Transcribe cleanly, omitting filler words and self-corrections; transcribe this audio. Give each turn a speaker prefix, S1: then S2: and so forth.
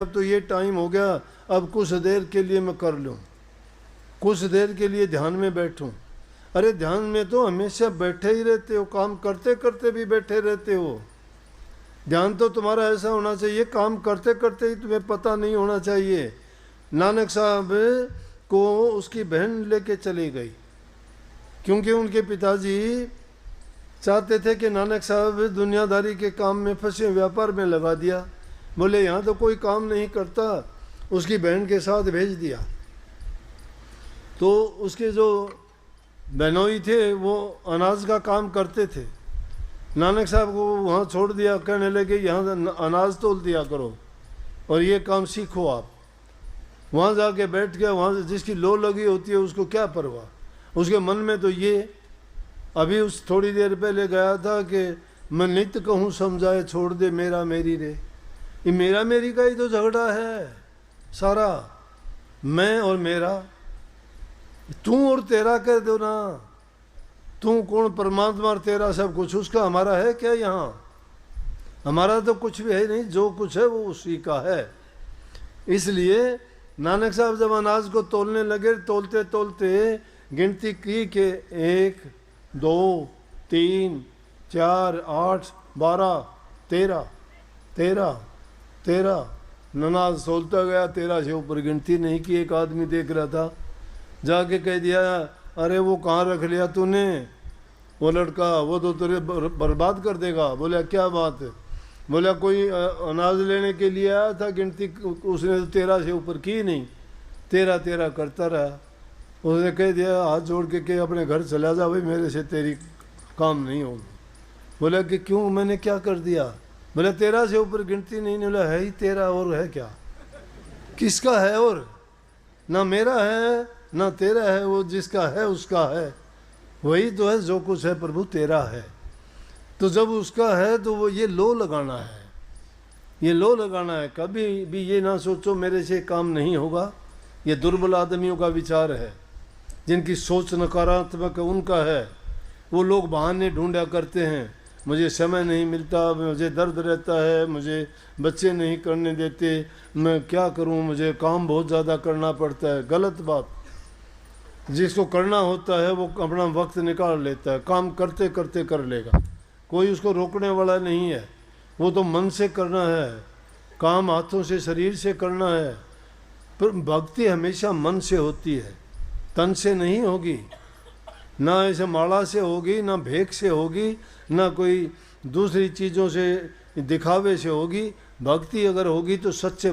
S1: अब तो ये टाइम हो गया, अब कुछ देर के लिए मैं कर लूँ, कुछ देर के लिए ध्यान में बैठूं। अरे ध्यान में तो हमेशा बैठे ही रहते हो, काम करते करते भी बैठे रहते हो। ध्यान तो तुम्हारा ऐसा होना चाहिए, काम करते करते ही तुम्हें पता नहीं होना चाहिए। नानक साहब को उसकी बहन लेके चली गई, क्योंकि उनके पिताजी चाहते थे कि नानक साहब दुनियादारी के काम में फंसे, व्यापार में लगा दिया। बोले यहाँ तो कोई काम नहीं करता, उसकी बहन के साथ भेज दिया। तो उसके जो बहनोई थे वो अनाज का काम करते थे। नानक साहब को वहाँ छोड़ दिया, कहने लगे यहाँ अनाज तोल दिया करो और ये काम सीखो आप। वहाँ जाके बैठ गया, वहाँ जिसकी लो लगी होती है उसको क्या परवाह। उसके मन में तो ये, अभी उस थोड़ी देर पहले गया था कि मैं नित्य कहूँ समझाए छोड़ दे मेरा मेरी रे। ये मेरा मेरी का ही तो झगड़ा है सारा, मैं और मेरा। तू और तेरा कह दो ना, तू कौन, परमात्मा और तेरा सब कुछ उसका, हमारा है क्या यहाँ? हमारा तो कुछ भी है नहीं, जो कुछ है वो उसी का है। इसलिए नानक साहब जब अनाज को तोलने लगे, तोलते तोलते गिनती की कि 1 2 3 4 8 12 13 13 13 ननाज तोलता गया, 13 से ऊपर गिनती नहीं की। एक आदमी देख रहा था, जाके कह दिया अरे वो कहाँ रख लिया तूने, वो लड़का वो तो तेरे बर्बाद कर देगा। बोला क्या बात है? बोला कोई अनाज लेने के लिए आया था, गिनती उसने तो 13 से ऊपर की नहीं, 13 13 करता रहा। उसने कह दिया हाथ जोड़ के अपने घर चला जा भाई, मेरे से तेरी काम नहीं होगी। बोला कि क्यों, मैंने क्या कर दिया? बोला 13 से ऊपर गिनती नहीं। बोला है ही 13, और है क्या? किसका है? और ना मेरा है ना तेरा है, वो जिसका है उसका है, वही तो है, जो कुछ है प्रभु तेरा है। तो जब उसका है तो वो ये लो लगाना है, ये लो लगाना है। कभी भी ये ना सोचो मेरे से काम नहीं होगा। ये दुर्बल आदमियों का विचार है, जिनकी सोच नकारात्मक उनका है। वो लोग बहाने ढूंढा करते हैं, मुझे समय नहीं मिलता, मुझे दर्द रहता है, मुझे बच्चे नहीं करने देते, मैं क्या करूं, मुझे काम बहुत ज़्यादा करना पड़ता है। गलत बात। जिसको करना होता है वो अपना वक्त निकाल लेता है, काम करते करते कर लेगा, कोई उसको रोकने वाला नहीं है। वो तो मन से करना है, काम हाथों से शरीर से करना है। पर भक्ति हमेशा मन से होती है, तन से नहीं होगी। ना ऐसे माला से होगी, ना भेक से होगी, ना कोई दूसरी चीज़ों से दिखावे से होगी। भक्ति अगर होगी तो सच्चे